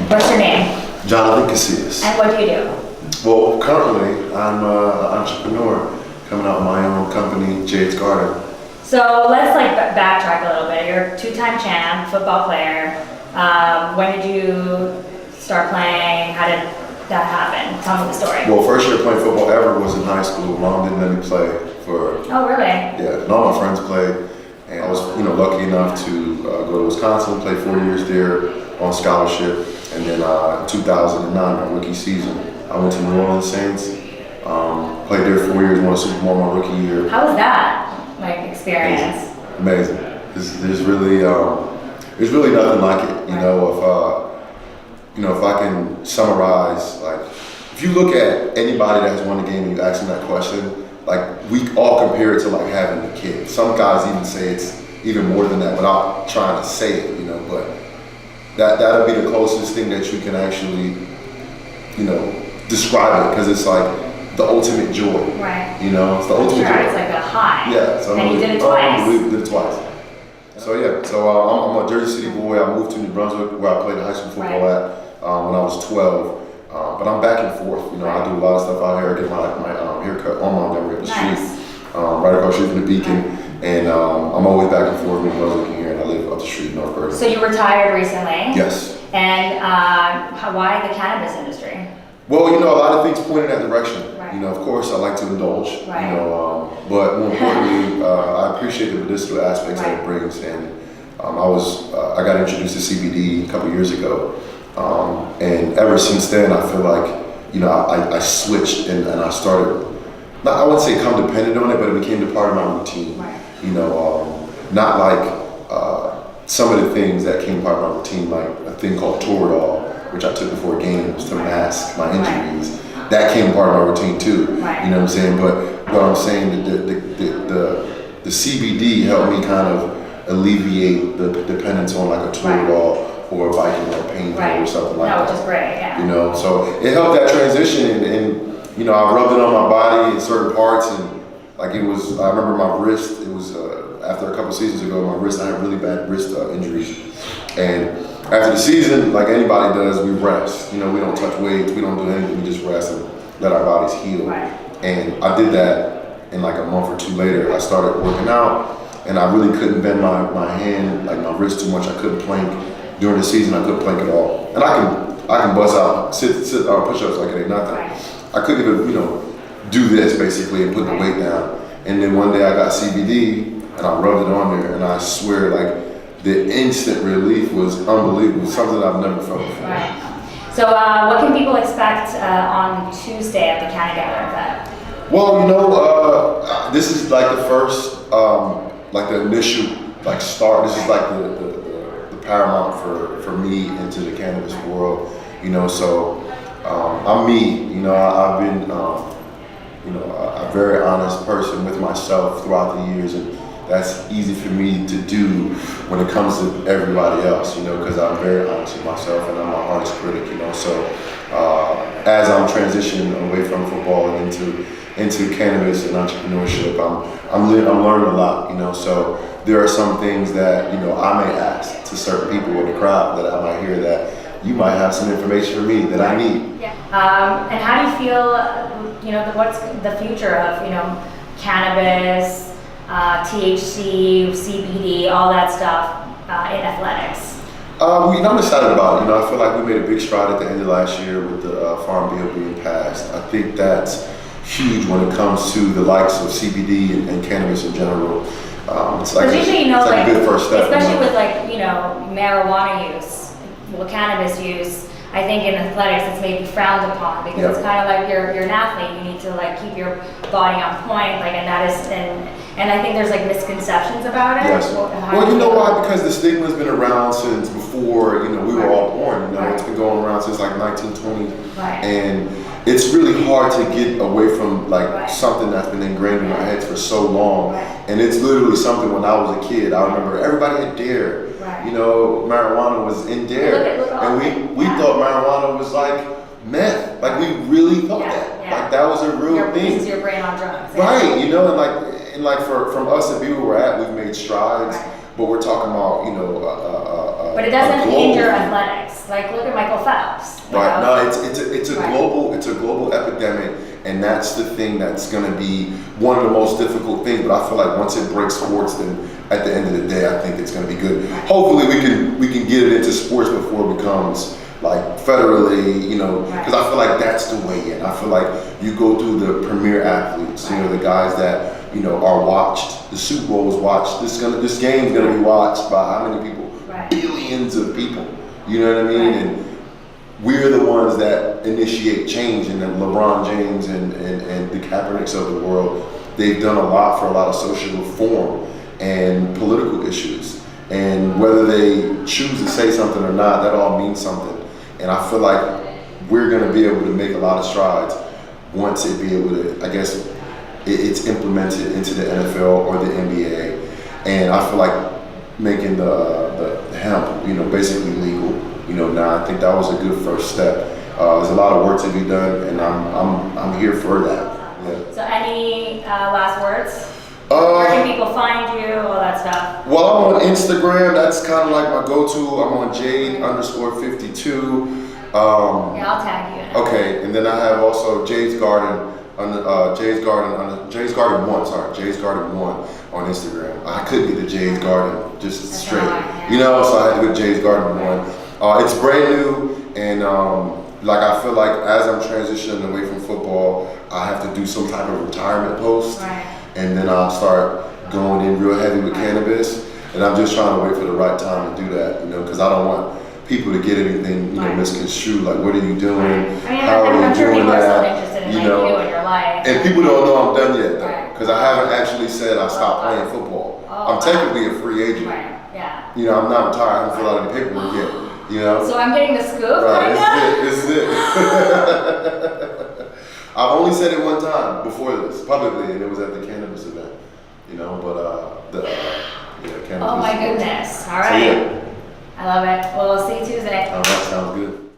What's your name? Jonathan Cassillas. And what do you do? Well, currently I'm an entrepreneur coming out with my own company, Jade's Garden. So let's backtrack a little bit. You're a two-time champ, football player. When did you start playing? How did that happen? Tell me the story. Well, first year playing football ever was in high school. Mom didn't let me play for. Oh, really? Yeah, and all my friends played, and I was lucky enough to go to Wisconsin, play 4 years there on scholarship, and then in 2009, my rookie season, I went to New Orleans Saints. Played there 4 years, won a Super Bowl my rookie year. How was that experience? Amazing. There's really nothing like it. If I can summarize, if you look at anybody that has won the game and you ask them that question, we all compare it to having a kid. Some guys even say it's even more than that without trying to say it, but that'll be the closest thing that you can actually, describe it, because it's the ultimate joy. Right. It's the ultimate joy. It's like a high. Yeah. So and you did it twice. Did it twice. So yeah, I'm a Jersey City boy. I moved to New Brunswick where I played high school football at when I was 12. But I'm back and forth. I do a lot of stuff out here. I get my haircut on Montgomery up the street, right across the street from the Beacon. And I'm always back and forth with New Brunswick here, and I live up the street in North Bergen. So you retired recently. Yes. And why the cannabis industry? Well, a lot of things point in that direction. Right. Of course, I like to indulge. Right. But more importantly, I appreciate the medicinal aspects that it brings. And I got introduced to CBD a couple years ago, and ever since then, I feel like I switched and I started. I wouldn't say come dependent on it, but it became a part of my routine. Right. Not like some of the things that came part of my routine, like a thing called Toradol, which I took before games to mask my injuries. That came part of my routine too. Right. You know what I'm saying? But what I'm saying, the CBD helped me kind of alleviate the dependence on a Toradol or a Viking or a pain pill or something like that. Which is great, yeah. So it helped that transition, and I rubbed it on my body in certain parts, and I remember my wrist. It was after a couple seasons ago, my wrist. I had really bad wrist injuries, and after the season, like anybody does, we rest. We don't touch weights, we don't do anything. We just rest and let our bodies heal. Right. And I did that, and a month or two later, I started working out, and I really couldn't bend my hand, my wrist too much. I couldn't plank during the season. I couldn't plank at all, and I can bust out sit push-ups like it ain't nothing. Right. I couldn't even do this basically and put the weight down. And then one day I got CBD and I rubbed it on there, and I swear the instant relief was unbelievable. Something I've never felt before. Right. So what can people expect on Tuesday at the Canna Gathering event? Well, this is the first, the initial start. This is the paramount for me into the cannabis world. So I'm me. I've been a very honest person with myself throughout the years, and that's easy for me to do when it comes to everybody else, because I'm very honest with myself and I'm my hardest critic, So as I'm transitioning away from football and into cannabis and entrepreneurship, I'm learning a lot, So there are some things that I may ask to certain people in the crowd that I might hear that you might have some information for me that I need. Yeah. And how do you feel? What's the future of cannabis? THC, CBD, all that stuff in athletics? I'm excited about it. I feel like we made a big stride at the end of last year with the Farm Bill being passed. I think that's huge when it comes to the likes of CBD and cannabis in general. It's like usually, a good first step. Especially with marijuana use, cannabis use. I think in athletics it's maybe frowned upon because it's kind of like you're an athlete. You need to keep your body on point, and I think there's misconceptions about it. Yes. Well, you know why? Because the stigma's been around since before we were all born. It's been going around since 1920, and it's really hard to get away from something that's been ingrained in our heads for so long. And it's literally something when I was a kid. I remember everybody had Dare. Marijuana was in Dare, and we thought marijuana was meth. We really thought that. That was a real thing. This is your brain on drugs. Right. And from us to be where we're at, we've made strides. But we're talking about But it doesn't a global hinder thing. athletics. Like look at Michael Phelps. you Right. know? No, it's a global epidemic, and that's the thing that's going to be one of the most difficult things. But I feel like once it breaks sports, then at the end of the day, I think it's going to be good. Hopefully, we can get it into sports before it becomes like federally, you know, because I feel like that's the way in. I feel like you go through the premier athletes, you know, the guys that you know are watched. The Super Bowl is watched. This game's gonna be watched by how many people? Right. Billions of people. You know what I mean? And we're the ones that initiate change, and then LeBron James and the Kaepernicks of the world, they've done a lot for a lot of social reform and political issues. And whether they choose to say something or not, that all means something. And I feel like we're going to be able to make a lot of strides once it be able to, I guess, it's implemented into the NFL or the NBA. And I feel like making the hemp, you know, basically legal. You know, now I think that was a good first step. There's a lot of work to be done, and I'm here for that. Yeah. So any last words? Where can people find you? All that stuff. Well, I'm on Instagram. That's kind of like my go-to. I'm on Jade_52. Yeah, I'll tag you. Okay, and then I have also Jade's Garden Jay's Garden 1 on Instagram. I couldn't get the Jay's Garden just straight, you know, so I had to go Jay's Garden 1. It's brand new, and like I feel like as I'm transitioning away from football, I have to do some type of retirement post, and then I'll start going in real heavy with cannabis, and I'm just trying to wait for the right time to do that, you know, because I don't want people to get anything, you know, misconstrued. Like, what are you doing? I mean, How are I'm you sure doing people are still that? interested in You like know, you and your life. and people don't know I'm done yet, though, Right. because I haven't actually said I stopped playing football. I'm technically a free agent. Right. Yeah. You know, I'm not retired. I haven't filled out any paperwork yet. You know. So I'm getting the scoop. Right. Kinda? This is it. I've only said it one time before this publicly, and it was at the cannabis event. You know, but cannabis. Oh my goodness. All right. So, yeah. I love it. Well, we'll see you Tuesday. All right, sounds good.